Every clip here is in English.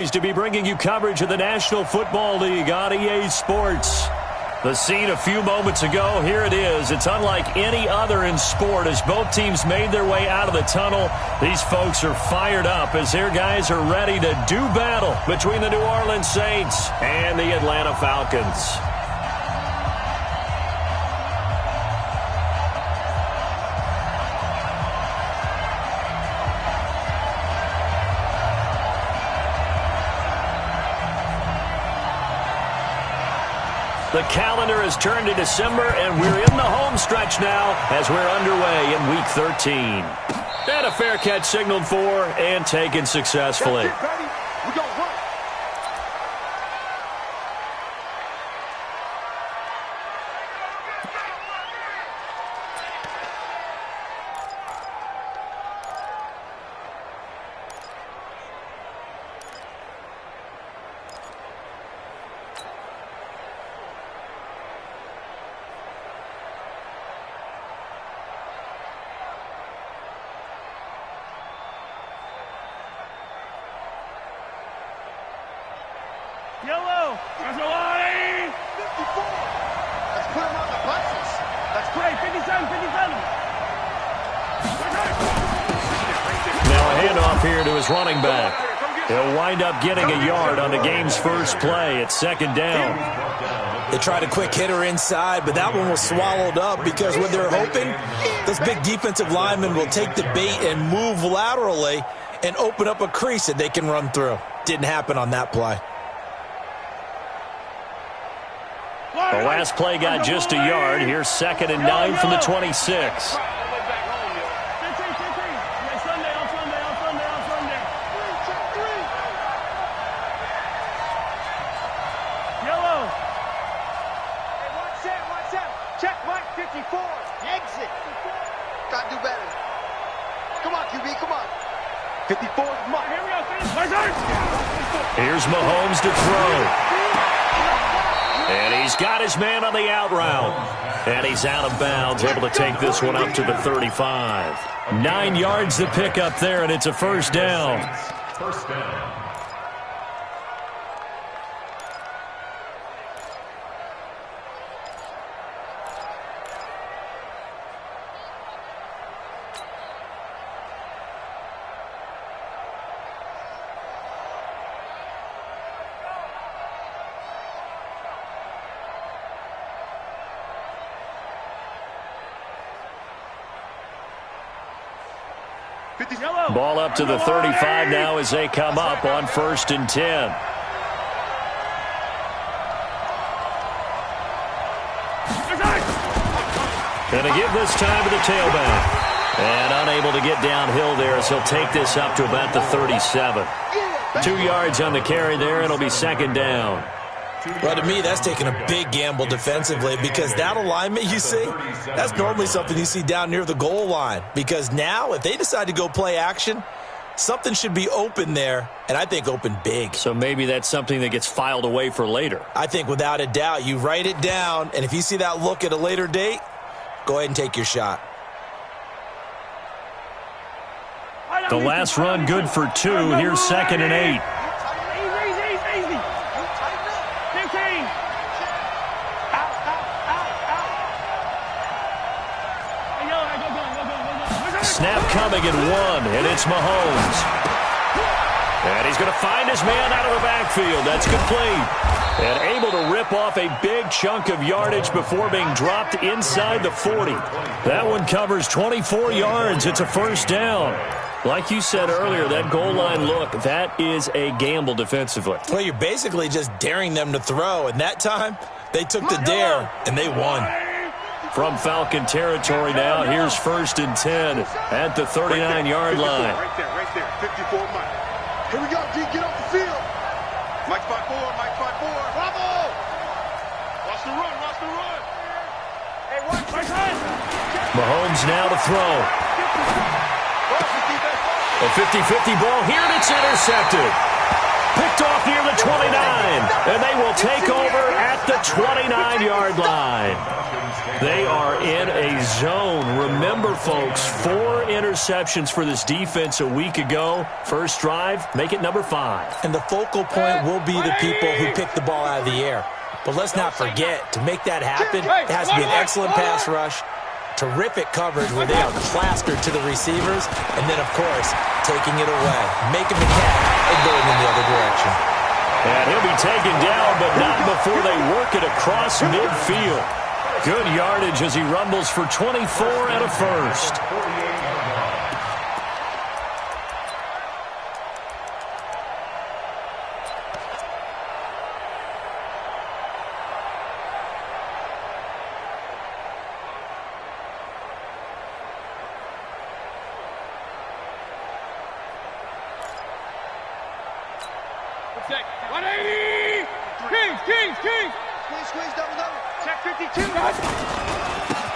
To be bringing you coverage of the National Football League on EA Sports. The scene a few moments ago, here it is. It's unlike any other in sport as both teams made their way out of the tunnel. These folks are fired up as their guys are ready to do battle between the New Orleans Saints and the Atlanta Falcons. The calendar has turned to December, and we're in the home stretch now as we're underway in Week 13. And a fair catch signaled for and taken successfully. Yellow! That's a line! 54! Let's put him on the buses! That's great! 57, 57! Now a handoff here to his running back. He'll wind up getting a yard on the game's first play at second down. They tried a quick hitter inside, but that one was swallowed up because what they're hoping, those big defensive linemen will take the bait and move laterally and open up a crease that they can run through. Didn't happen on that play. The last play got just a yard. Here's 2nd and 9 from the 26. Check Mike 54. Exit. Got to do better. Come on, QB, come on. 54 is Mike. Here we go. Here's Mahomes to throw. And he's got his man on the out route. And he's out of bounds, able to take this one up to the 35. 9 yards to pick up there, and it's a first down. First down. Ball up to the 35 now as they come up on 1st and 10. Going to give this time to the tailback. And unable to get downhill there as he'll take this up to about the 37. 2 yards on the carry there. It'll be 2nd down. Well, to me, that's taking a big gamble defensively because that alignment you see, that's normally something you see down near the goal line. Because now, if they decide to go play action, something should be open there, and I think open big. So maybe that's something that gets filed away for later. I think without a doubt, you write it down, and if you see that look at a later date, go ahead and take your shot. The last run good for 2. Here's 2nd and 8. Snap coming in 1, and it's Mahomes. And he's going to find his man out of the backfield. That's complete. And able to rip off a big chunk of yardage before being dropped inside the 40. That one covers 24 yards. It's a first down. Like you said earlier, that goal line look, that is a gamble defensively. Well, you're basically just daring them to throw. And that time, they took the dare, and they won. From Falcon territory now, here's 1st and 10 at the 39-yard line. Right there, 54 Mike. Here we go, D, get off the field. Mike 5-4, Mike 5-4. Bravo! Watch the run. Hey, watch my time. Mahomes now to throw. A 50-50 ball here, and it's intercepted. Picked off near the 29, and they will take over at the 29-yard line. They are in a zone. Remember, folks, 4 interceptions for this defense a week ago. First drive, make it number 5. And the focal point will be the people who pick the ball out of the air. But let's not forget, to make that happen, it has to be an excellent pass rush, terrific coverage where they are plastered to the receivers, and then, of course, taking it away, making the catch, and going in the other direction. And he'll be taken down, but not before they work it across midfield. Good yardage as he rumbles for 24 and a first.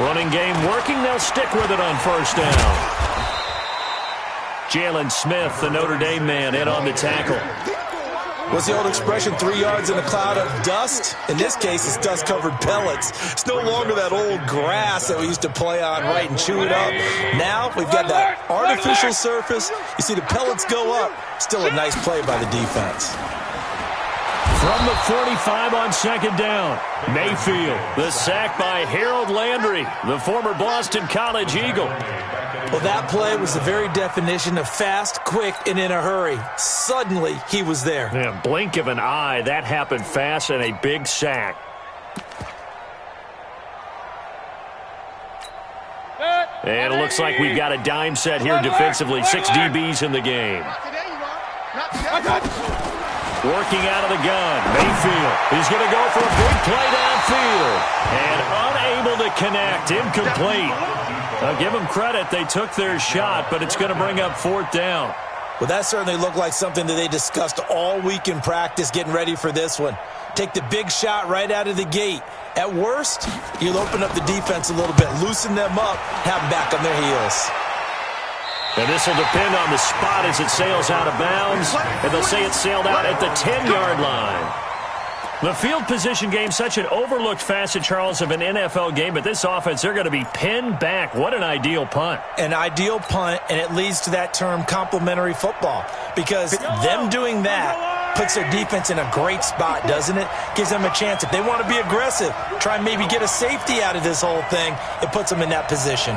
Running game working. They'll stick with it on first down. Jalen Smith, the Notre Dame man, in on the tackle. What's the old expression, 3 yards in a cloud of dust? In this case, it's dust-covered pellets. It's no longer that old grass that we used to play on, right, and chew it up. Now we've got that artificial surface. You see the pellets go up. Still a nice play by the defense. From the 45 on second down, Mayfield, the sack by Harold Landry, the former Boston College Eagle. Well, that play was the very definition of fast, quick, and in a hurry. Suddenly, he was there. Yeah, blink of an eye, that happened fast, and a big sack. And it looks like we've got a dime set here defensively. 6 DBs in the game. Working out of the gun, Mayfield. He's going to go for a big play downfield. And unable to connect, incomplete. I'll give them credit. They took their shot, but it's going to bring up 4th down. Well, that certainly looked like something that they discussed all week in practice, getting ready for this one. Take the big shot right out of the gate. At worst, you'll open up the defense a little bit, loosen them up, have them back on their heels. And this will depend on the spot as it sails out of bounds. And they'll say it sailed out at the 10-yard line. The field position game, such an overlooked facet, Charles, of an NFL game. But this offense, they're going to be pinned back. What an ideal punt. An ideal punt, and it leads to that term complementary football. Because them doing that puts their defense in a great spot, doesn't it? Gives them a chance. If they want to be aggressive, try and maybe get a safety out of this whole thing, it puts them in that position.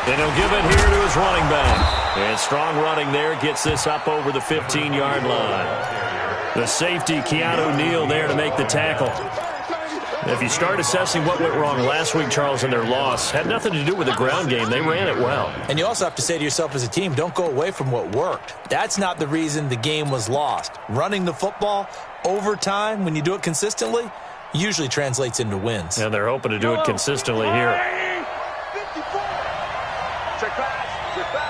And he'll give it here to his running back. And strong running there gets this up over the 15-yard line. The safety, Keanu Neal, there to make the tackle. If you start assessing what went wrong last week, Charles, in their loss, had nothing to do with the ground game. They ran it well. And you also have to say to yourself as a team, don't go away from what worked. That's not the reason the game was lost. Running the football over time, when you do it consistently, usually translates into wins. And they're hoping to do it consistently here. Check pass. Check back.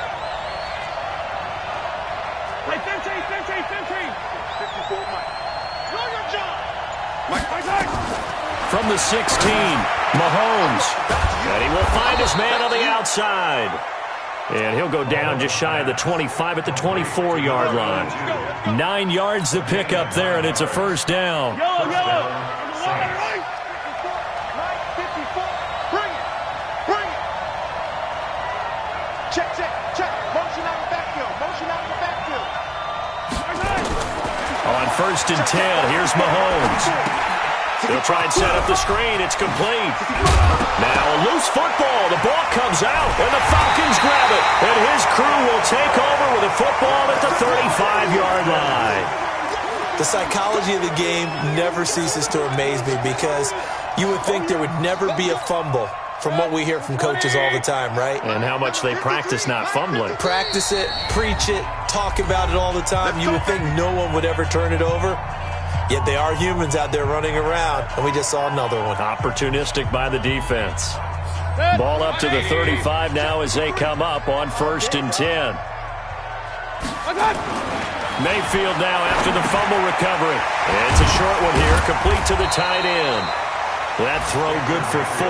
Play 15. 54, Mike. Do your job. Mike. From the 16, Mahomes. And he will find his man on the outside. And he'll go down just shy of the 25 at the 24-yard line. 9 yards to pick up there, and it's a first down. On 1st and 10, here's Mahomes. He'll try and set up the screen. It's complete. Now a loose football. The ball comes out, and the Falcons grab it. And his crew will take over with a football at the 35-yard line. The psychology of the game never ceases to amaze me because you would think there would never be a fumble from what we hear from coaches all the time, right? And how much they practice not fumbling. Practice it, preach it, talk about it all the time. You would think no one would ever turn it over. Yet they are humans out there running around, and we just saw another one. Opportunistic by the defense. Ball up to the 35 now as they come up on 1st and 10. Mayfield now after the fumble recovery. And it's a short one here, complete to the tight end. That throw good for 4.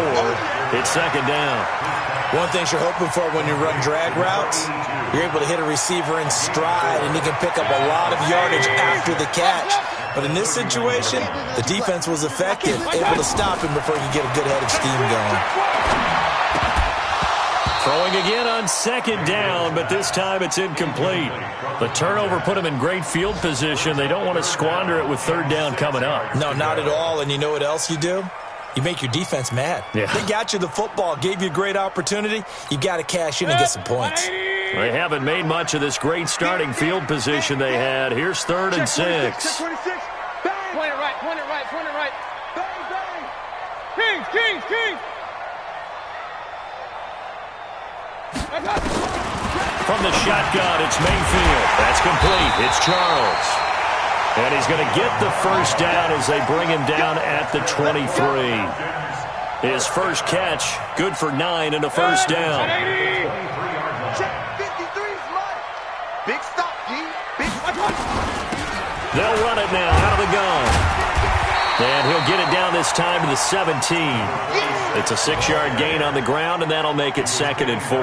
It's 2nd down. One thing you're hoping for when you run drag routes, you're able to hit a receiver in stride, and he can pick up a lot of yardage after the catch. But in this situation, the defense was effective, able to stop him before he could get a good head of steam going. Throwing again on second down, but this time it's incomplete. The turnover put them in great field position. They don't want to squander it with third down coming up. No, not at all. And you know what else you do? You make your defense mad. Yeah. They got you the football, gave you a great opportunity. You got to cash in and get some points. They haven't made much of this great starting field position they had. Here's 3rd and 6. Point it right, point it right, point it right. Bang, bang. Kings. From the shotgun, it's Mayfield. That's complete. It's Charles. And he's going to get the first down as they bring him down at the 23. His first catch, good for 9 and a first down. Big stop, G. Big stop. They'll run it now out of the gun. And he'll get it down this time to the 17. It's a 6-yard gain on the ground, and that'll make it 2nd and 4.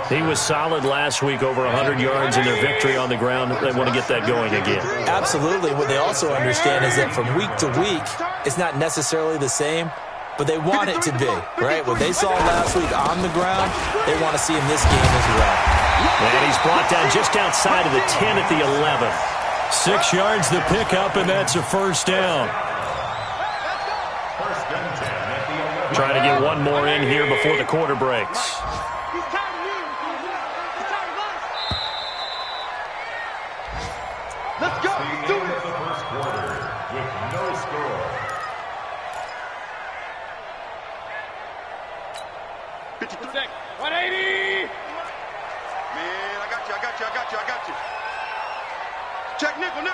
He was solid last week, over 100 yards in their victory on the ground. They want to get that going again. Absolutely. What they also understand is that from week to week, it's not necessarily the same, but they want it to be, right? What they saw last week on the ground, they want to see in this game as well. And he's brought down just outside of the 10 at the 11. 6 yards the pickup, and that's a first down. Trying to get one more in here before the quarter breaks. Let's go. Do it. The first quarter with no score. 53. 180. Man, I got you. Check nickel.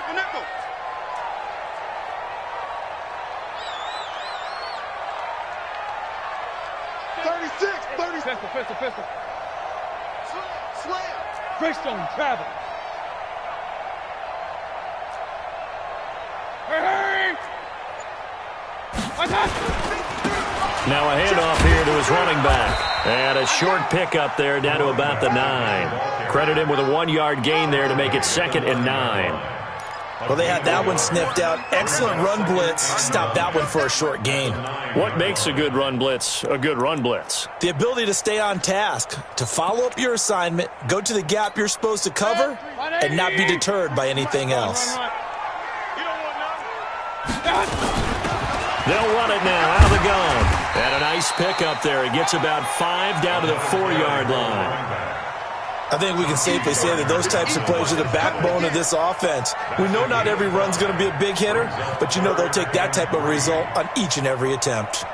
36. Pistol. Slam. Greystone, travel. Hey! Now a handoff here to his running back. And a short pickup there down to about the 9. Credit him with a 1-yard gain there to make it 2nd and 9. Well, they had that one sniffed out. Excellent run blitz. Stopped that one for a short gain. What makes a good run blitz a good run blitz? The ability to stay on task, to follow up your assignment, go to the gap you're supposed to cover, and not be deterred by anything else. They'll run it now out of the gun. And a nice pickup there. It gets about 5 down to the 4-yard line. I think we can safely say that those types of plays are the backbone of this offense. We know not every run's going to be a big hitter, but you know they'll take that type of result on each and every attempt.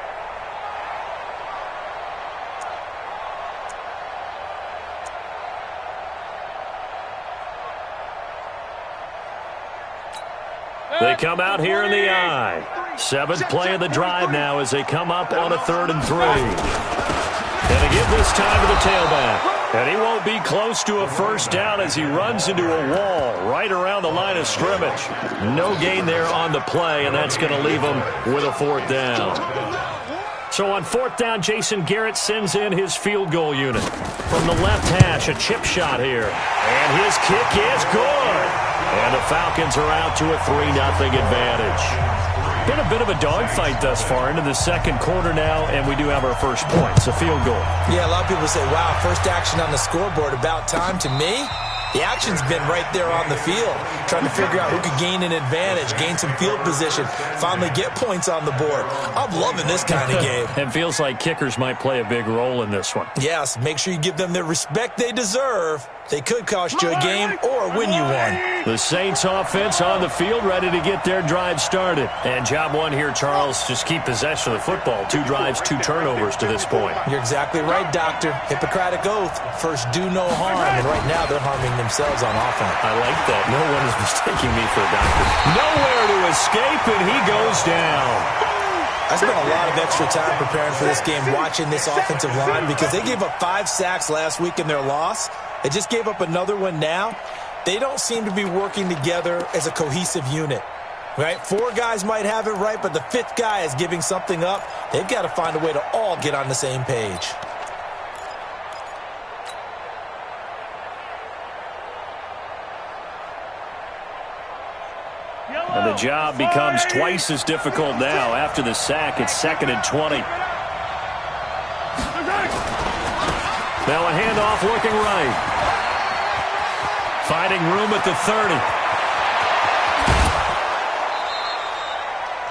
They come out here in the eye. 7th play of the drive now as they come up on a 3rd and 3. And they give this time to the tailback. And he won't be close to a first down as he runs into a wall right around the line of scrimmage. No gain there on the play, and that's going to leave him with a 4th down. So on 4th down, Jason Garrett sends in his field goal unit. From the left hash, a chip shot here. And his kick is good. And the Falcons are out to a 3-0 advantage. Been a bit of a dogfight thus far into the 2nd quarter now, and we do have our first point. It's a field goal. Yeah, a lot of people say, wow, first action on the scoreboard, about time. To me, the action's been right there on the field, trying to figure out who could gain an advantage, gain some field position, finally get points on the board. I'm loving this kind of game. It feels like kickers might play a big role in this one. Yes, make sure you give them the respect they deserve. They could cost you a game or win you one. The Saints offense on the field, ready to get their drive started. And job one here, Charles, just keep possession of the football. 2 drives, 2 turnovers to this point. You're exactly right, Doctor. Hippocratic oath, first do no harm. And right now they're harming themselves on offense. I like that. No one is mistaking me for a doctor. Nowhere to escape, and he goes down. I spent a lot of extra time preparing for this game, watching this offensive line, because they gave up 5 sacks last week in their loss. They just gave up another one now. They don't seem to be working together as a cohesive unit, right? 4 guys might have it right, but the 5th guy is giving something up. They've got to find a way to all get on the same page. And the job becomes twice as difficult now. After the sack, it's 2nd and 20. Now a handoff looking right. Finding room at the 30.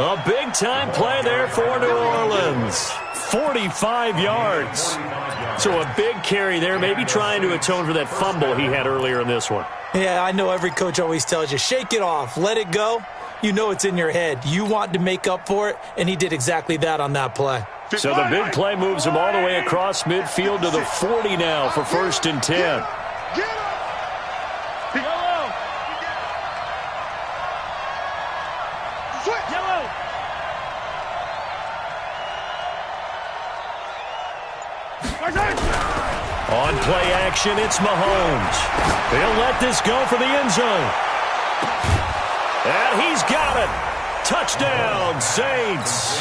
A big-time play there for New Orleans. 45 yards. So a big carry there, maybe trying to atone for that fumble he had earlier in this one. Yeah, I know every coach always tells you, shake it off, let it go. You know it's in your head. You want to make up for it, and he did exactly that on that play. So the big play moves him all the way across midfield to the 40 now for 1st and 10. On play action, it's Mahomes. He'll let this go for the end zone. And he's got it. Touchdown, Saints.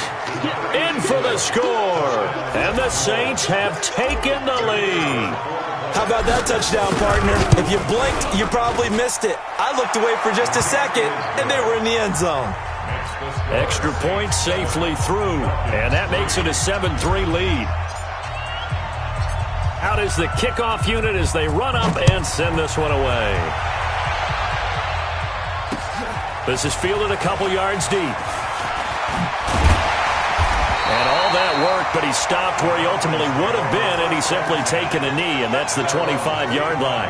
In for the score. And the Saints have taken the lead. How about that touchdown, partner? If you blinked, you probably missed it. I looked away for just a second, and they were in the end zone. Extra point safely through. And that makes it a 7-3 lead. Out is the kickoff unit as they run up and send this one away. This is fielded a couple yards deep. And all that work, but he stopped where he ultimately would have been, and he's simply taken a knee, and that's the 25-yard line.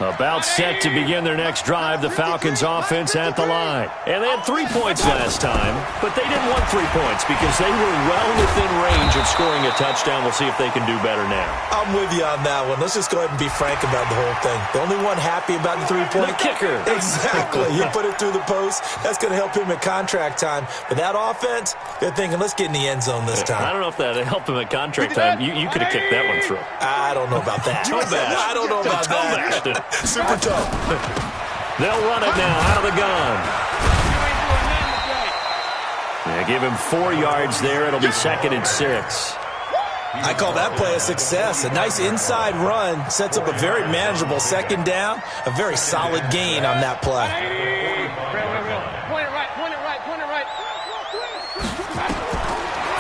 About set to begin their next drive, the Falcons offense at the line. And they had 3 points last time, but they didn't want 3 points because they were well within range of scoring a touchdown. We'll see if they can do better now. I'm with you on that one. Let's just go ahead and be frank about the whole thing. The only one happy about the 3-point. The kicker. Exactly. You put it through the post. That's going to help him at contract time. But that offense, they're thinking, let's get in the end zone this time. I don't know if that helped him at contract time. You could have kicked that one through. I don't know about that. I don't know about that. Super tough. They'll run it now out of the gun. They give him 4 yards there. It'll be 2nd and 6. I call that play a success. A nice inside run sets up a very manageable 2nd down. A very solid gain on that play. Point it right.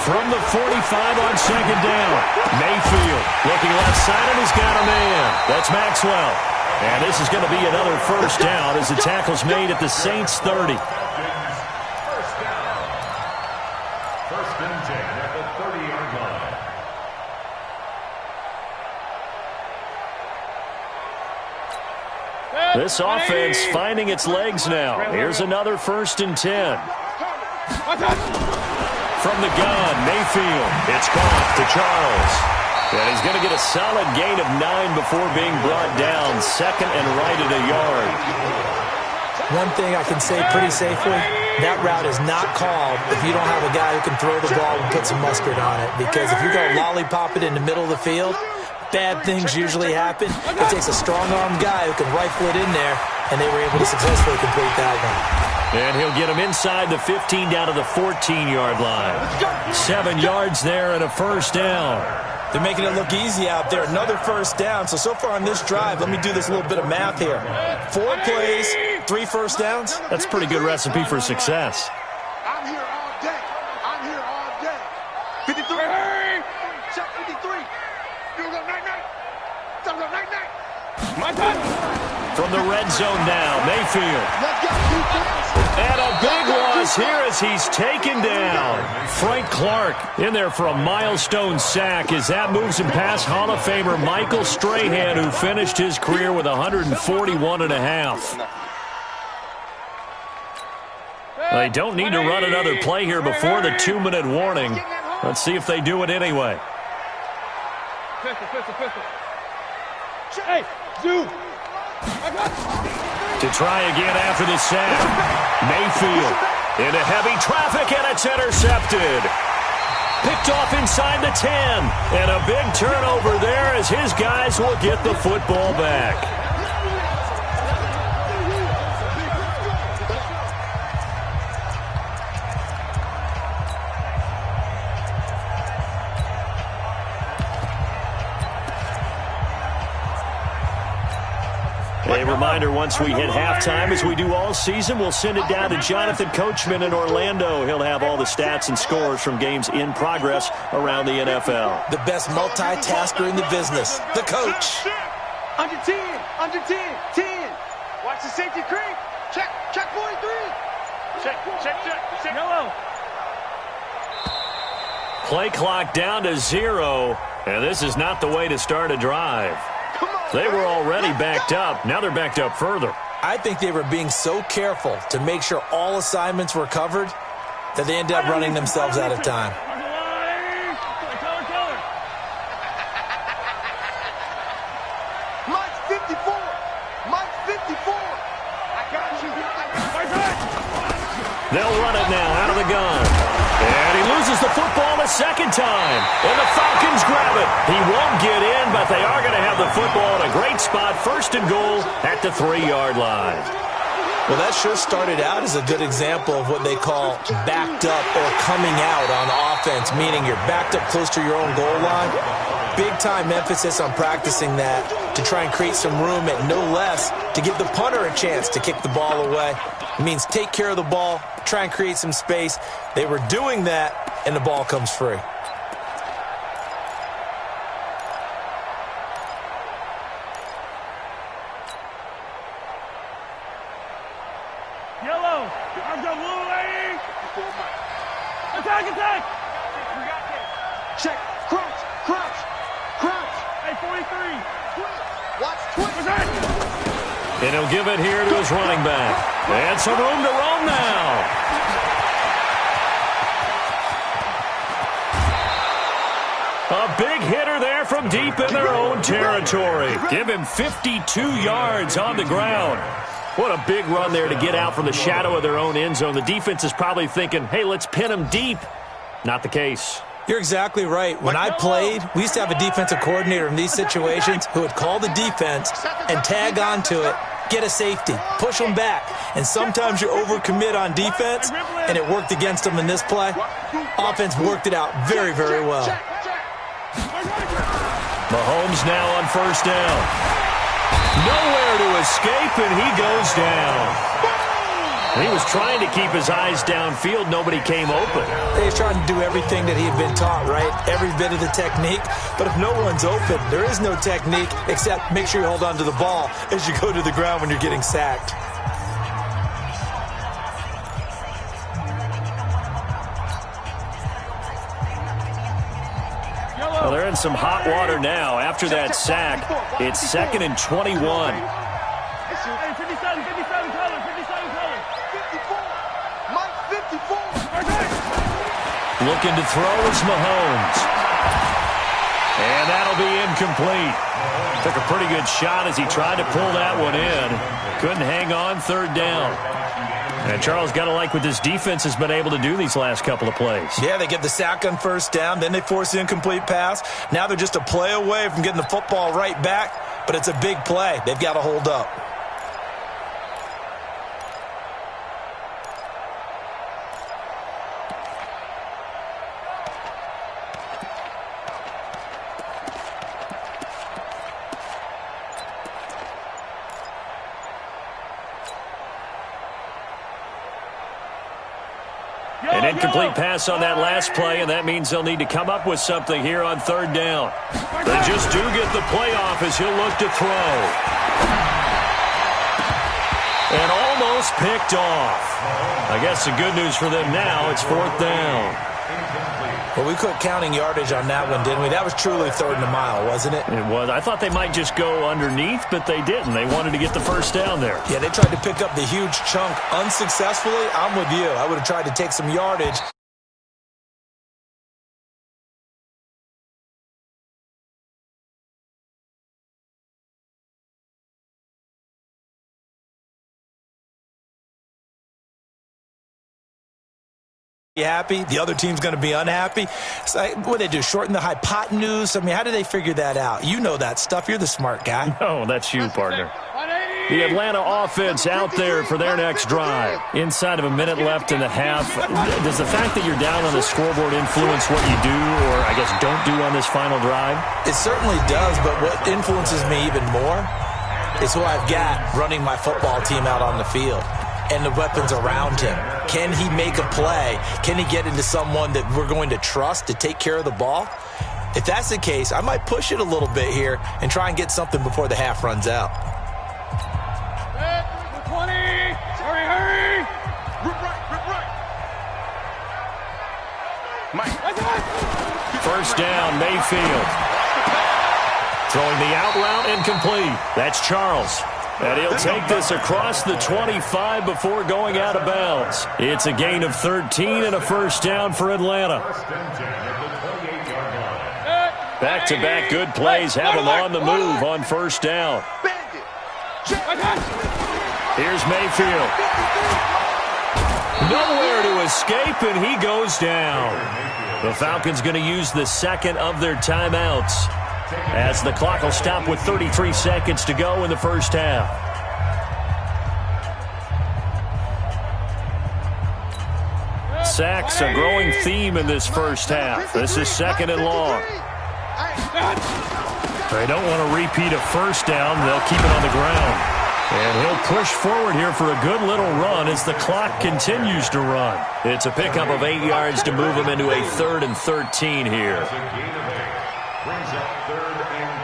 From the 45 on 2nd down. Mayfield looking left side, and he's got a man. That's Maxwell. And this is going to be another 1st down as the tackle's made at the Saints 30. 1st and 10 at the 30-yard line. This offense finding its legs now. Here's another 1st and 10. From the gun, Mayfield. It's caught to Charles. And he's going to get a solid gain of 9 before being brought down. 2nd and right at a yard. One thing I can say pretty safely, that route is not called if you don't have a guy who can throw the ball and put some mustard on it. Because if you go lollipop it in the middle of the field, bad things usually happen. It takes a strong-armed guy who can rifle it in there, and they were able to successfully complete that one. And he'll get him inside the 15 down to the 14-yard line. 7 yards there and a 1st down. They're making it look easy out there. Another 1st down. So far on this drive, let me do this little bit of math here. 4 plays, 3 1st downs. That's a pretty good recipe for success. I'm here all day. 53. Check 53. You go night-night. My time. From the red zone now, Mayfield. Let's go. And a big loss here as he's taken down. Frank Clark in there for a milestone sack as that moves him past Hall of Famer Michael Strahan, who finished his career with 141.5. They don't need to run another play here before the 2-minute warning. Let's see if they do it anyway. Hey, Zoo. To try again after the sack. Mayfield into heavy traffic, and it's intercepted. Picked off inside the 10. And a big turnover there as his guys will get the football back. A reminder, once we hit halftime, as we do all season, we'll send it down to Jonathan Coachman in Orlando. He'll have all the stats and scores from games in progress around the NFL. The best multitasker in the business, the coach. Under 10, under 10, 10. Watch the safety creep. Check, check, boy, 3. Check, check, check, check. Yellow. Play clock down to 0, and this is not the way to start a drive. They were already backed up. Now they're backed up further. I think they were being so careful to make sure all assignments were covered that they ended up running themselves out of time. Mike's 54. Mike's 54. I got you. They'll run it now out of the gun. And he loses the football a second time. And the Falcons grab it. He won't get in, but they are going to have the football in a great spot. First and goal at the 3-yard line. Well, that sure started out as a good example of what they call backed up or coming out on offense, meaning you're backed up close to your own goal line. Big-time emphasis on practicing that to try and create some room at no less to give the punter a chance to kick the ball away. It means take care of the ball, try and create some space. They were doing that, and the ball comes free. Yellow. I've got blue lady. Attack, attack. Check. Crouch, crouch, crouch. Hey, 43. Watch, twitch. And he'll give it here to his running back. And some room to roam now. A big hitter there from deep in their own territory. Give him 52 yards on the ground. What a big run there to get out from the shadow of their own end zone. The defense is probably thinking, hey, let's pin him deep. Not the case. You're exactly right. When I played, we used to have a defensive coordinator in these situations who would call the defense and tag onto it, get a safety, push them back. And sometimes you overcommit on defense, and it worked against them in this play. Offense worked it out very, very well. Mahomes now on first down. Nowhere to escape, and he goes down. He was trying to keep his eyes downfield. Nobody came open. He was trying to do everything that he had been taught, right? Every bit of the technique. But if no one's open, there is no technique except make sure you hold on to the ball as you go to the ground when you're getting sacked. Well, they're in some hot water now. After that sack, it's 2nd and 21. Hey, 57 color, 57 color. 54. Mike, 54. Looking to throw is Mahomes. And that'll be incomplete. Took a pretty good shot as he tried to pull that one in. Couldn't hang on, 3rd down. And Charles, got to like what this defense has been able to do these last couple of plays. Yeah, they get the sack on first down, then they force the incomplete pass. Now they're just a play away from getting the football right back, but it's a big play. They've got to hold up. An incomplete pass on that last play, and that means they'll need to come up with something here on 3rd down. They just do get the playoff as he'll look to throw. And almost picked off. I guess the good news for them now, it's 4th down. Well, we quit counting yardage on that one, didn't we? That was truly 3rd and a mile, wasn't it? It was. I thought they might just go underneath, but they didn't. They wanted to get the first down there. Yeah, they tried to pick up the huge chunk unsuccessfully. I'm with you. I would have tried to take some yardage. Happy, the other team's going to be unhappy. So, what do they do, shorten the hypotenuse? I mean, how do they figure that out? You know that stuff. You're the smart guy. Oh, that's you, partner. The Atlanta offense out there for their next drive. Inside of a minute left in the half. Does the fact that you're down on the scoreboard influence what you do, or I guess don't do on this final drive? It certainly does, but what influences me even more is who I've got running my football team out on the field and the weapons around him. Can he make a play? Can he get into someone that we're going to trust to take care of the ball? If that's the case, I might push it a little bit here and try and get something before the half runs out. 20. Hurry. Rip right. First down, Mayfield. Throwing the out route incomplete. That's Charles. And he'll take this across the 25 before going out of bounds. It's a gain of 13 and a first down for Atlanta. Back-to-back good plays have him on the move on first down. Here's Mayfield. Nowhere to escape, and he goes down. The Falcons going to use the second of their timeouts as the clock will stop with 33 seconds to go in the first half. Sacks, a growing theme in this first half. This is second and long. They don't want to repeat a first down. They'll keep it on the ground. And he'll push forward here for a good little run as the clock continues to run. It's a pickup of 8 yards to move him into a 3rd and 13 here. Brings up 3rd and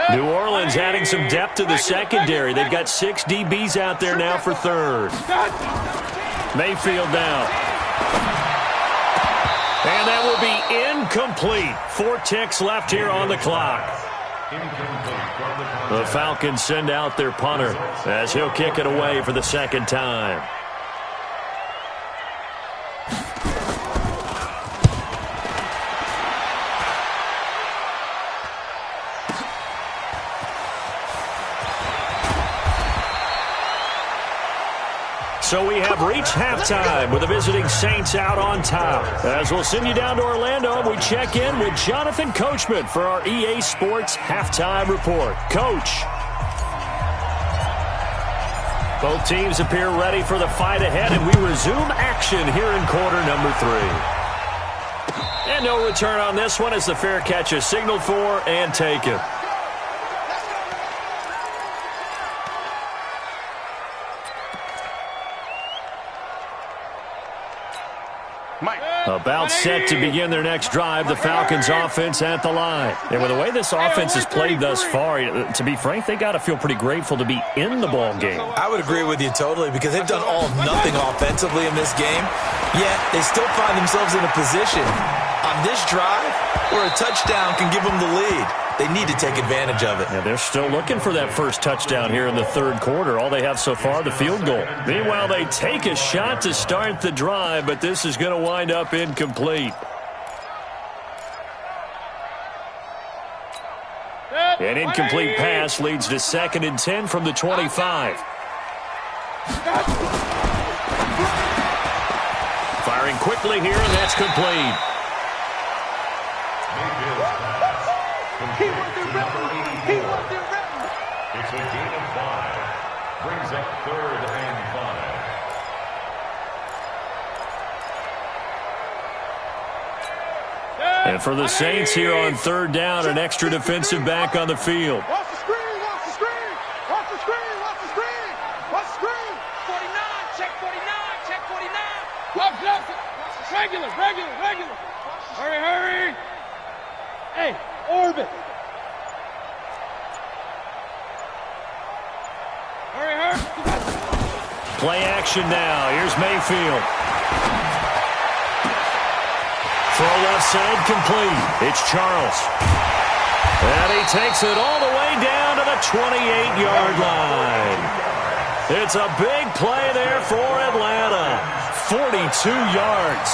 13. New Orleans adding some depth to the secondary. They've got 6 DBs out there now for third. Mayfield down. And that will be incomplete. 4 ticks left here on the clock. The Falcons send out their punter as he'll kick it away for the second time. So we have reached halftime with the visiting Saints out on top. As we'll send you down to Orlando, we check in with Jonathan Coachman for our EA Sports Halftime Report. Coach. Both teams appear ready for the fight ahead, and we resume action here in quarter number 3. And no return on this one as the fair catch is signaled for and taken. About set to begin their next drive, the Falcons offense at the line. And with the way this offense has played thus far, to be frank, they got to feel pretty grateful to be in the ball game. I would agree with you totally because they've done all of nothing offensively in this game, yet they still find themselves in a position on this drive where a touchdown can give them the lead. They need to take advantage of it. Yeah, they're still looking for that first touchdown here in the third quarter. All they have so far, the field goal. Meanwhile, they take a shot to start the drive, but this is going to wind up incomplete. An incomplete pass leads to 2nd and 10 from the 25. Firing quickly here, and that's complete. It's a gain of 5. Brings up 3rd and 5. And for the Saints here on 3rd down, an extra defensive back on the field. Watch the screen. Watch the screen. Watch the screen. Watch the screen. Watch the screen. 49. Check 49. Check 49. Left. Regular. Hurry. Hey, orbit. Hurry. Play action now. Here's Mayfield. Throw left side complete. It's Charles. And he takes it all the way down to the 28-yard line. It's a big play there for Atlanta. 42 yards.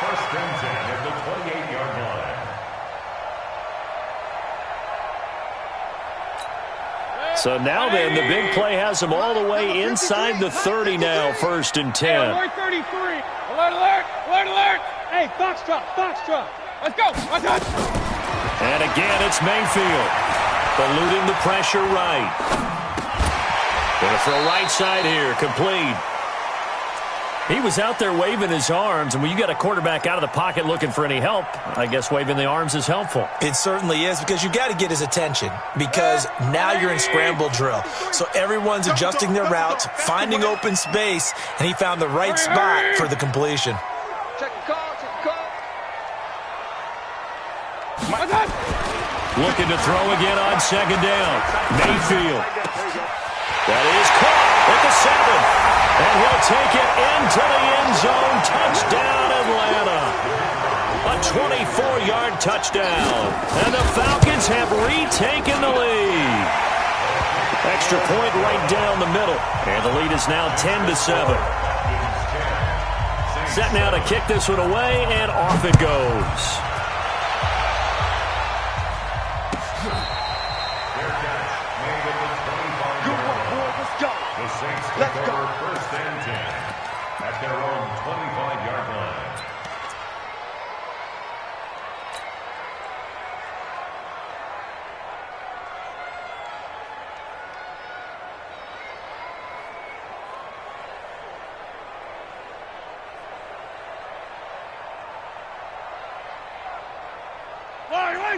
First and 10 at the 28-yard line. So now then, the big play has them all the way inside the 30 now, 1st and 10. Alert 33. Alert. Hey, Foxtrot. Let's go. And again, it's Mayfield. Eluding the pressure right. Going to throw right side here, complete. He was out there waving his arms, and when you got a quarterback out of the pocket looking for any help, I guess waving the arms is helpful. It certainly is, because you got to get his attention, because now you're in scramble drill. So everyone's adjusting their routes, finding open space, and he found the right spot for the completion. Looking to throw again on second down. Mayfield. That is caught at the 7. And he'll take it into the end zone. Touchdown, Atlanta. A 24-yard touchdown. And the Falcons have retaken the lead. Extra point right down the middle. And the lead is now 10-7. Set now to kick this one away, and off it goes. Let's go. First and 10 at their own 25-yard line.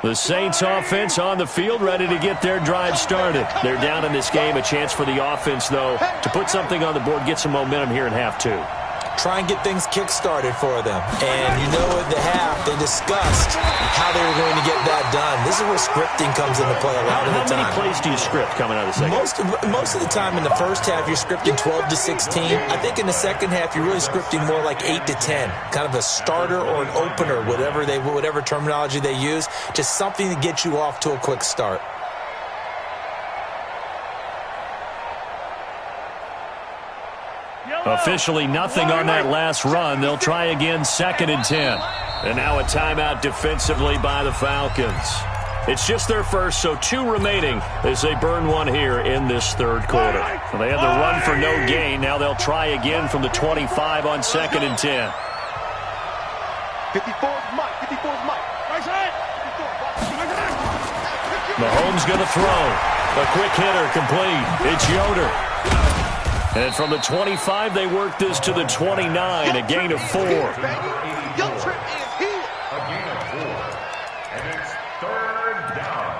The Saints offense on the field, ready to get their drive started. They're down in this game. A chance for the offense, though, to put something on the board, get some momentum here in half 2. Try and get things kick-started for them. And you know, at the half, they discussed how they were going to get that done. This is where scripting comes into play a lot of the time. How many plays do you script coming out of the second? Most of the time in the first half, you're scripting 12 to 16. I think in the second half, you're really scripting more like 8 to 10. Kind of a starter or an opener, whatever terminology they use. Just something to get you off to a quick start. Officially nothing on that last run. They'll try again, 2nd and 10. And now a timeout defensively by the Falcons. It's just their first, so 2 remaining as they burn one here in this third quarter. Well, they had the run for no gain. Now they'll try again from the 25 on 2nd and 10. 54's Mike. 54's Mike. Right side. Mahomes going to throw. A quick hitter complete. It's Yoder. And from the 25, they work this to the 29, a gain of 4. Young Trip is here. A gain of 4. And it's 3rd down.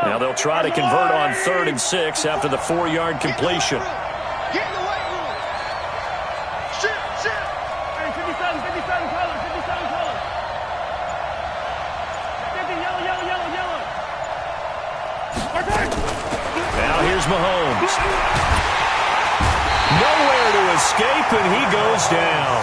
Now they'll try to convert on 3rd and 6 after the 4-yard completion. Get in the weight room. Shift. Hey, 57 colors, 57 colors. 50, yellow. Now here's Mahomes. Nowhere to escape, and he goes down.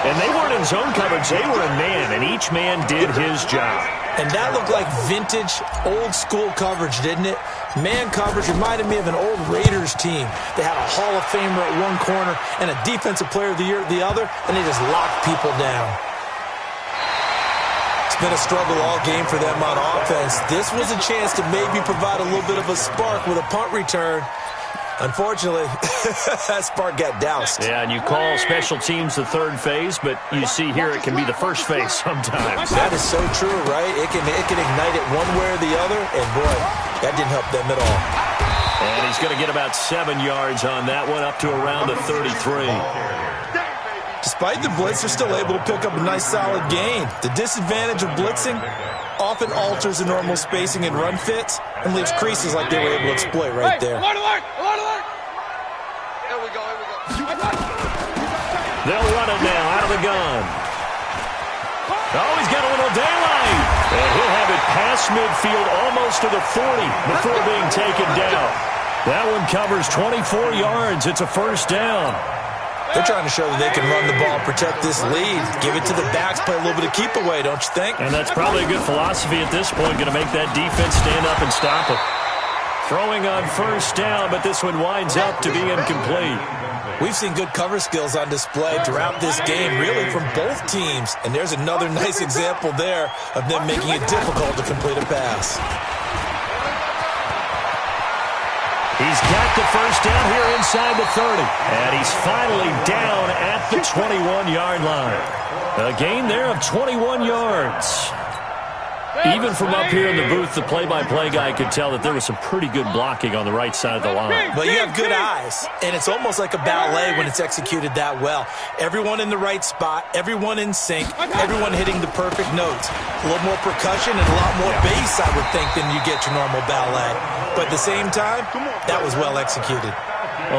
And they weren't in zone coverage. They were in man, and each man did his job. And that looked like vintage, old-school coverage, didn't it? Man coverage reminded me of an old Raiders team. They had a Hall of Famer at one corner and a Defensive Player of the Year at the other, and they just locked people down. It's been a struggle all game for them on offense. This was a chance to maybe provide a little bit of a spark with a punt return. Unfortunately, that spark got doused. Yeah, and you call special teams the 3rd phase, but you see here it can be the 1st phase sometimes. That is so true, right? It can ignite it one way or the other, and boy, that didn't help them at all. And he's going to get about 7 yards on that one, up to around the 33. Despite the blitz, they're still able to pick up a nice solid gain. The disadvantage of blitzing often alters the normal spacing and run fits and leaves creases like they were able to exploit right there. Alert. Here we go. They'll run it now out of the gun. Oh, he's got a little daylight. And he'll have it past midfield almost to the 40 before being taken down. That one covers 24 yards. It's a 1st down. They're trying to show that they can run the ball, protect this lead, give it to the backs, play a little bit of keep away, don't you think? And that's probably a good philosophy at this point, going to make that defense stand up and stop it. Throwing on 1st down, but this one winds up to be incomplete. We've seen good cover skills on display throughout this game, really from both teams. And there's another nice example there of them making it difficult to complete a pass. He's got the 1st down here inside the 30. And he's finally down at the 21-yard line. A gain there of 21 yards. Even from up here in the booth, the play-by-play guy could tell that there was some pretty good blocking on the right side of the line. But you have good eyes, and it's almost like a ballet when it's executed that well. Everyone in the right spot, everyone in sync, everyone hitting the perfect notes. A little more percussion and a lot more bass, I would think, than you get your normal ballet. But at the same time, that was well executed.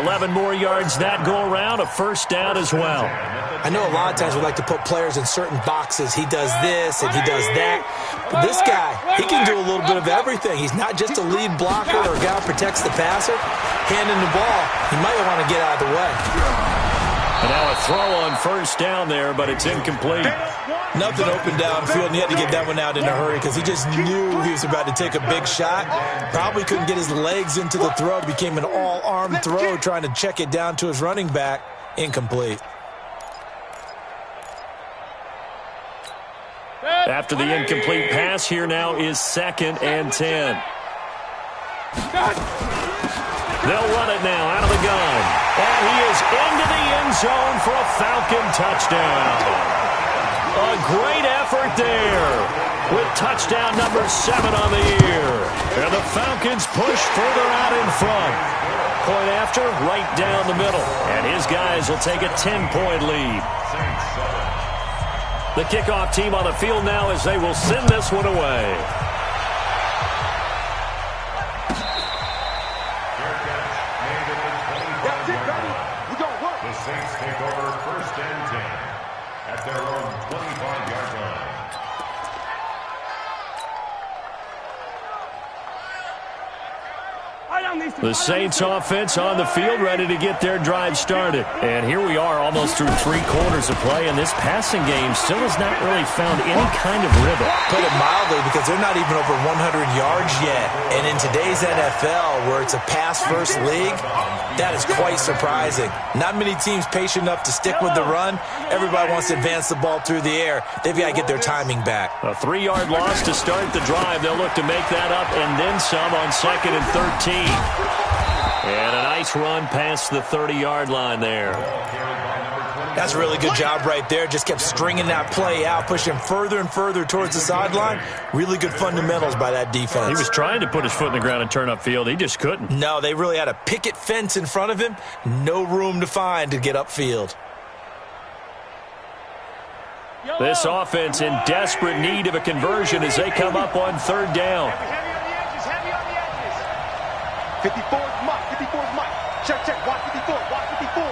11 more yards that go around, a first down as well. I know a lot of times we like to put players in certain boxes. He does this and he does that. But this guy, he can do a little bit of everything. He's not just a lead blocker or a guy who protects the passer. Handing the ball, he might want to get out of the way. And now a throw on first down there, but it's incomplete. Nothing open downfield, and he had to get that one out in a hurry because he just knew he was about to take a big shot. Probably couldn't get his legs into the throw. Became an all-arm throw trying to check it down to his running back. Incomplete. After the incomplete pass, here now is 2nd and 10. They'll run it now out of the gun. And he is into the end zone for a Falcon touchdown. A great effort there with touchdown number 7 on the year. And the Falcons push further out in front. Point after, right down the middle. And his guys will take a 10-point lead. The kickoff team on the field now as they will send this one away. The Saints take over 1st and 10 at their own 25-yard line. The Saints offense on the field ready to get their drive started. And here we are almost through 3 quarters of play, and this passing game still has not really found any kind of rhythm. Put it mildly, because they're not even over 100 yards yet. And in today's NFL, where it's a pass-first league, that is quite surprising. Not many teams patient enough to stick with the run. Everybody wants to advance the ball through the air. They've got to get their timing back. A 3-yard loss to start the drive. They'll look to make that up and then some on 2nd and 13. And a nice run past the 30-yard line there. That's a really good job right there. Just kept stringing that play out, pushing further and further towards the sideline. Really good fundamentals by that defense. He was trying to put his foot in the ground and turn upfield. He just couldn't. No, they really had a picket fence in front of him. No room to find to get upfield. This offense in desperate need of a conversion as they come up on 3rd down. 54 is Mike. 54 is Mike. Check, check. Watch 54. Watch 54.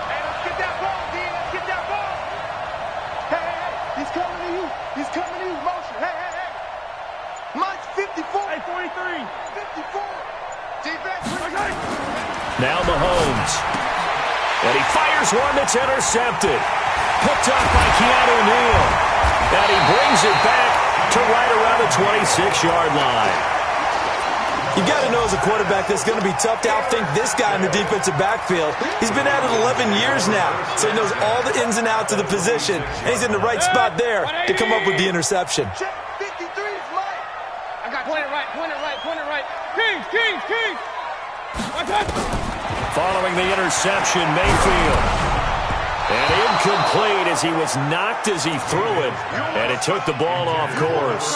Hey, let's get that ball, D. Let's get that ball. Hey, hey, hey. He's coming to you. He's coming to you. Motion. Hey, hey, hey. Mike's 54. Hey, 43. 54. Defense. Now Mahomes. And he fires one that's intercepted. Picked up by Keanu Neal. And he brings it back to right around the 26-yard line. You got to know as a quarterback that's going to be tough to outthink this guy in the defensive backfield. He's been at it 11 years now, so he knows all the ins and outs of the position, and he's in the right spot there to come up with the interception. 53 is Mike. I got point it right, point it right, point it right. Kings. Following the interception, Mayfield. And incomplete as he was knocked as he threw it, and it took the ball off course.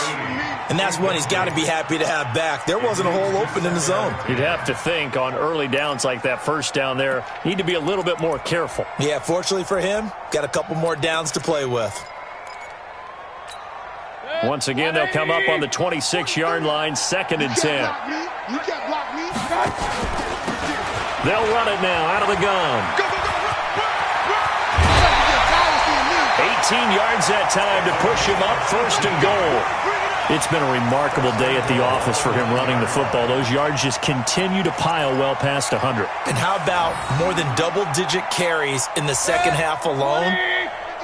And that's one he's got to be happy to have back. There wasn't a hole open in the zone. You'd have to think on early downs like that first down there, need to be a little bit more careful. Yeah, fortunately for him, got a couple more downs to play with. Once again, they'll come up on the 26-yard line, 2nd and 10. You can't block me. They'll run it now out of the gun. Go, go, go. 18 yards that time to push him up, 1st and goal. It's been a remarkable day at the office for him running the football. Those yards just continue to pile well past 100. And how about more than double-digit carries in the second half alone?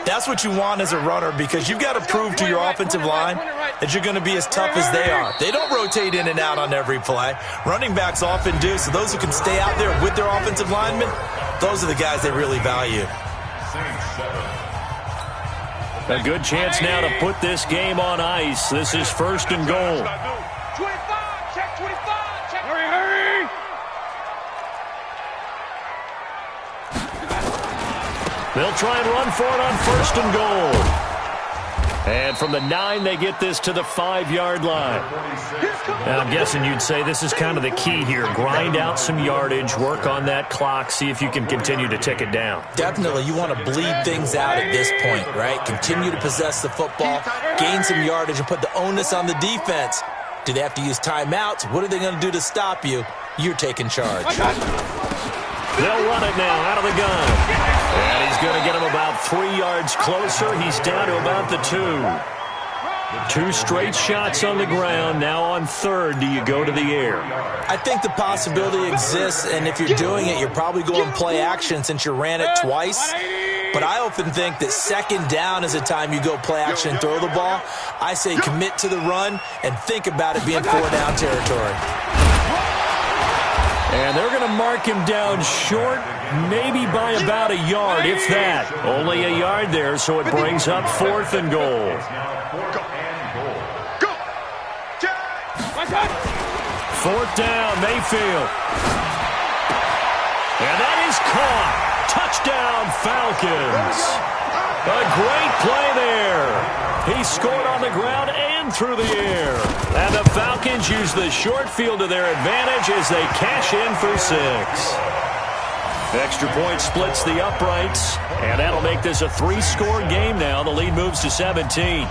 That's what you want as a runner, because you've got to prove to your offensive line that you're going to be as tough as they are. They don't rotate in and out on every play. Running backs often do, so those who can stay out there with their offensive linemen, those are the guys they really value. A good chance now to put this game on ice. This is 1st and goal. 25, check 25, check. Hurry. They'll try and run for it on 1st and goal. And from the 9, they get this to the 5-yard line. Now, I'm guessing you'd say this is kind of the key here. Grind out some yardage, work on that clock, see if you can continue to tick it down. Definitely, you want to bleed things out at this point, right? Continue to possess the football, gain some yardage, and put the onus on the defense. Do they have to use timeouts? What are they going to do to stop you? You're taking charge. They'll run it now out of the gun. And he's going to get him about 3 yards closer. He's down to about the 2. 2 straight shots on the ground. Now on 3rd, do you go to the air? I think the possibility exists, and if you're doing it, you're probably going play action since you ran it twice. But I often think that 2nd down is the time you go play action and throw the ball. I say commit to the run and think about it being 4-down territory. And they're going to mark him down short, maybe by about a yard, if that. Only a yard there, so it brings up 4th and goal. 4th down, Mayfield. And that is caught. Touchdown, Falcons. A great play there. He scored on the ground and through the air. And the Falcons use the short field to their advantage as they cash in for 6. Extra point splits the uprights, and that'll make this a 3-score game now. The lead moves to 17.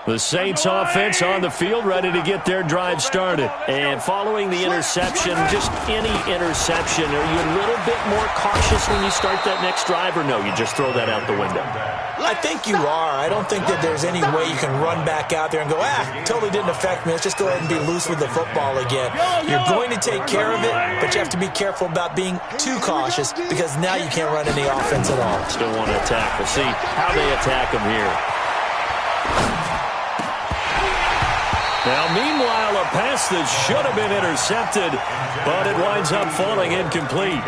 The Saints offense on the field, ready to get their drive started. And following the interception, just any interception, are you a little bit more cautious when you start that next drive, or no, you just throw that out the window? I think you are. I don't think that there's any way you can run back out there and go, totally didn't affect me. Let's just go ahead and be loose with the football again. You're going to take care of it, but you have to be careful about being too cautious because now you can't run any offense at all. Still want to attack. We'll see how they attack him here. Now, meanwhile, a pass that should have been intercepted, but it winds up falling incomplete.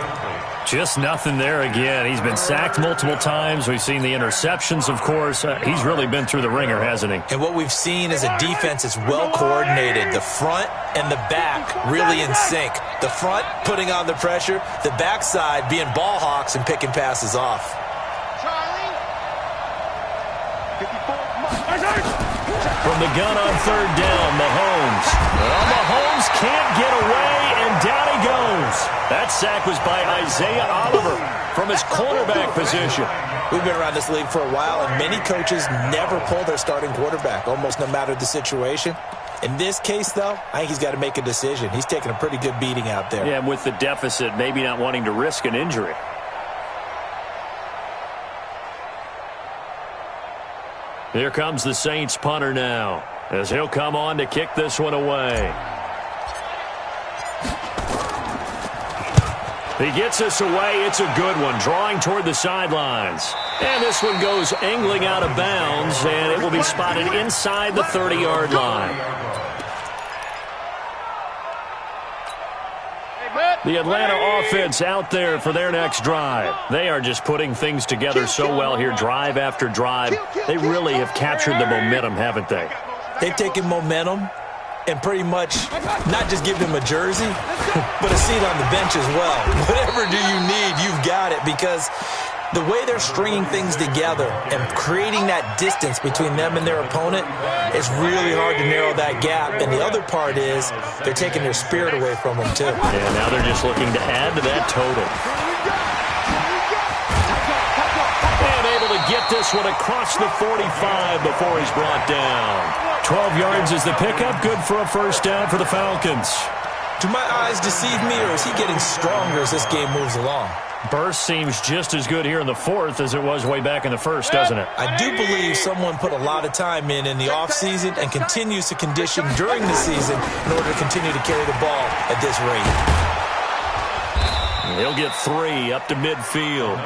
Just nothing there again. He's been sacked multiple times. We've seen the interceptions, of course. He's really been through the ringer, hasn't he? And what we've seen is a defense that's well coordinated. The front and the back really in sync. The front putting on the pressure, the backside being ball hawks and picking passes off. From the gun on 3rd down, Mahomes. Well, Mahomes can't get away, and down he goes. That sack was by Isaiah Oliver from his quarterback position. We've been around this league for a while, and many coaches never pull their starting quarterback, almost no matter the situation. In this case, though, I think he's got to make a decision. He's taking a pretty good beating out there. Yeah, and with the deficit, maybe not wanting to risk an injury. Here comes the Saints punter now, as he'll come on to kick this one away. He gets us away. It's a good one, drawing toward the sidelines. And this one goes angling out of bounds, and it will be spotted inside the 30-yard line. The Atlanta offense out there for their next drive. They are just putting things together so well here, drive after drive. They really have captured the momentum, haven't they? They've taken momentum and pretty much not just give them a jersey, but a seat on the bench as well. Whatever do you need, you've got it, because the way they're stringing things together and creating that distance between them and their opponent, it's really hard to narrow that gap. And the other part is they're taking their spirit away from them, too. Yeah, now they're just looking to add to that total. And able to get this one across the 45 before he's brought down. 12 yards is the pickup. Good for a 1st down for the Falcons. Do my eyes deceive me, or is he getting stronger as this game moves along? Burst seems just as good here in the 4th as it was way back in the 1st, doesn't it? I do believe someone put a lot of time in the offseason and continues to condition during the season in order to continue to carry the ball at this rate. He'll get 3 up to midfield.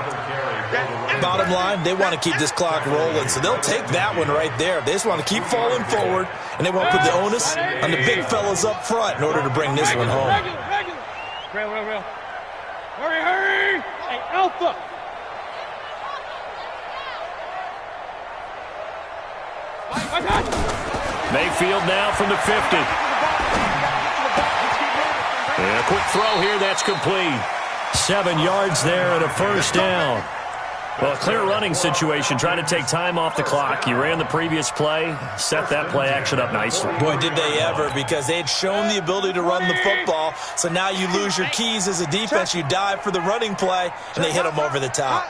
Bottom line, they want to keep this clock rolling, so they'll take that one right there. They just want to keep falling forward, and they want to put the onus on the big fellas up front in order to bring this one home. Real. Hurry. Alpha. Mayfield now from the 50. And a quick throw here, that's complete. 7 yards there and a first down. Well, a clear running situation, trying to take time off the clock. You ran the previous play, set that play action up nicely. Boy, did they ever, because they had shown the ability to run the football. So now you lose your keys as a defense. You dive for the running play, and they hit them over the top.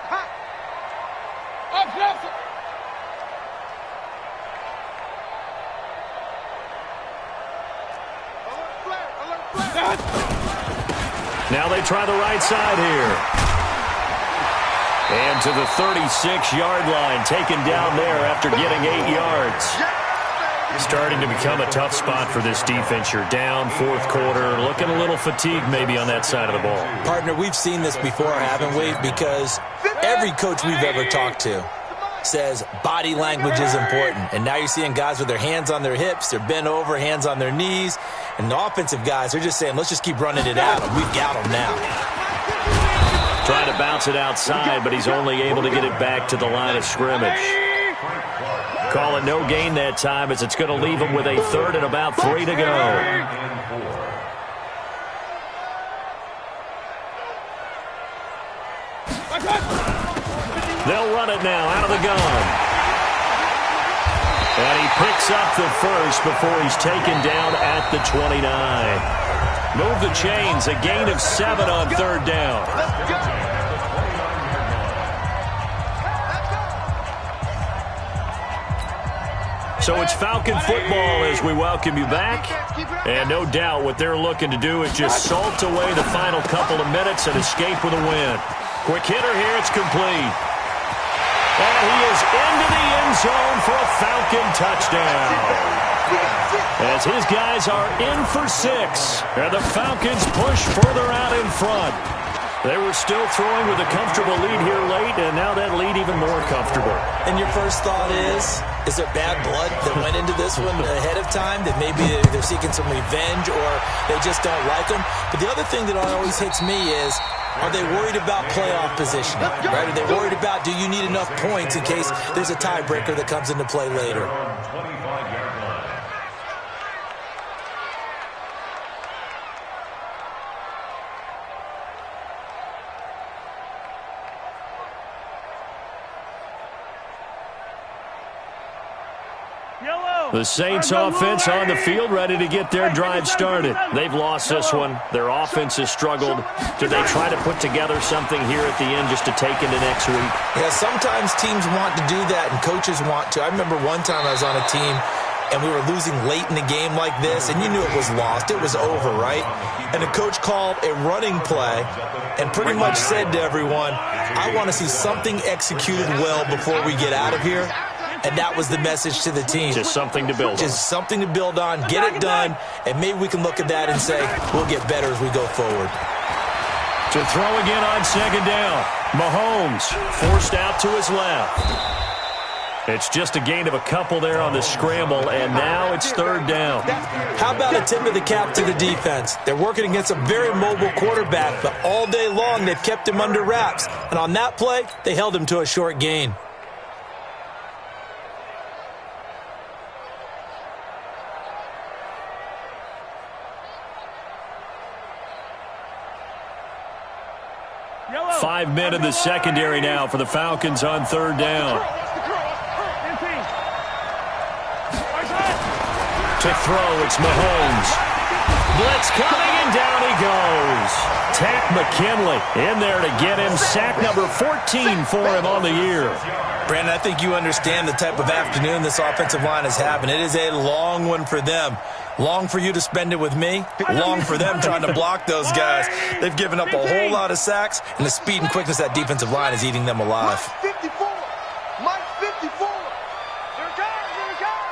Now they try the right side here. And to the 36-yard line, taken down there after getting 8 yards. Starting to become a tough spot for this defense. You're down, fourth quarter, looking a little fatigued maybe on that side of the ball. Partner, we've seen this before, haven't we? Because every coach we've ever talked to says body language is important. And now you're seeing guys with their hands on their hips, they're bent over, hands on their knees. And the offensive guys, they're just saying, let's just keep running it at them. We've got them now. Trying to bounce it outside, but he's only able to get it back to the line of scrimmage. Call it no gain that time, as it's going to leave him with a third and about 3 to go. They'll run it now out of the gun. And he picks up the first before he's taken down at the 29. Move the chains, a gain of 7 on third down. So it's Falcon football as we welcome you back. And no doubt what they're looking to do is just salt away the final couple of minutes and escape with a win. Quick hitter here, it's complete. And he is into the end zone for a Falcon touchdown. As his guys are in for 6. And the Falcons push further out in front. They were still throwing with a comfortable lead here late, and now that lead even more comfortable. And your first thought is there bad blood that went into this one ahead of time, that maybe they're seeking some revenge or they just don't like them? But the other thing that always hits me is, are they worried about playoff positioning? Right? Are they worried about, do you need enough points in case there's a tiebreaker that comes into play later? The Saints offense on the field, ready to get their drive started. They've lost this one. Their offense has struggled. Do they try to put together something here at the end just to take into next week? Yeah, sometimes teams want to do that and coaches want to. I remember one time I was on a team and we were losing late in the game like this, and you knew it was lost. It was over, right? And the coach called a running play and pretty much said to everyone, I want to see something executed well before we get out of here. And that was the message to the team. Just something to build on. Just something to build on, get it done, and maybe we can look at that and say, we'll get better as we go forward. To throw again on second down. Mahomes forced out to his left. It's just a gain of a couple there on the scramble, and now it's third down. How about a tip of the cap to the defense? They're working against a very mobile quarterback, but all day long they've kept him under wraps. And on that play, they held him to a short gain. Yellow. 5 men in the secondary now for the Falcons on third down. To throw, it's Mahomes. Blitz coming, and down he goes. Tack McKinley in there to get him. Sack number 14 for him on the year. Brandon, I think you understand the type of afternoon this offensive line is having. It is a long one for them. Long for you to spend it with me. Long for them trying to block those guys. They've given up a whole lot of sacks, and the speed and quickness of that defensive line is eating them alive. Mike 54. Mike 54. Here it comes. Here it comes.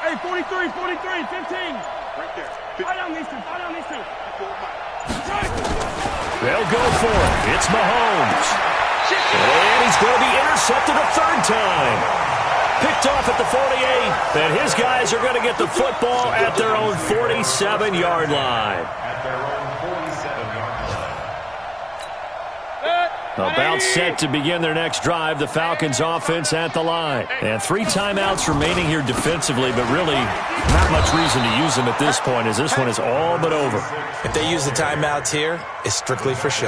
Hey, 43, 43, 15. Right there. Fire down these two. Fire down these two. They'll go for it. It's Mahomes. And he's going to be intercepted a third time. Picked off at the 48, and his guys are going to get the football at their own 47-yard line. At their own 47. About set to begin their next drive, the Falcons offense at the line. And 3 timeouts remaining here defensively, but really not much reason to use them at this point as this one is all but over. If they use the timeouts here, it's strictly for show.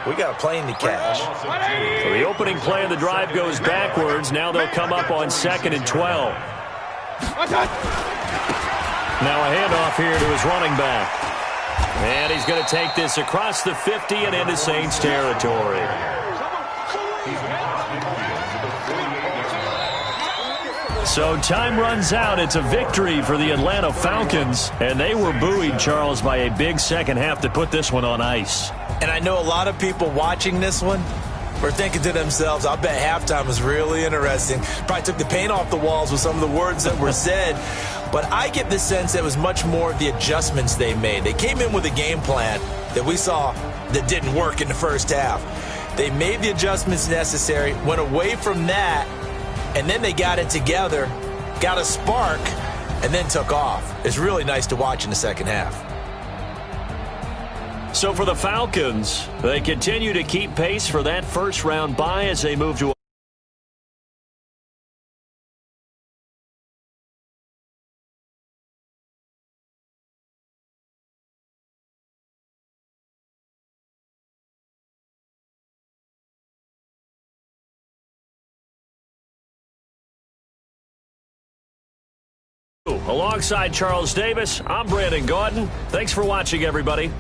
We got a plane to catch. So the opening play of the drive goes backwards. Now they'll come up on 2nd and 12. Now a handoff here to his running back. And he's going to take this across the 50 and into Saints territory. So time runs out. It's a victory for the Atlanta Falcons. And they were buoyed, Charles, by a big second half to put this one on ice. And I know a lot of people watching this one were thinking to themselves, I'll bet halftime was really interesting. Probably took the paint off the walls with some of the words that were said. But I get the sense that it was much more of the adjustments they made. They came in with a game plan that we saw that didn't work in the first half. They made the adjustments necessary, went away from that, and then they got it together, got a spark, and then took off. It's really nice to watch in the second half. So for the Falcons, they continue to keep pace for that first-round bye as they move to alongside Charles Davis, I'm Brandon Gaudin. Thanks for watching, everybody.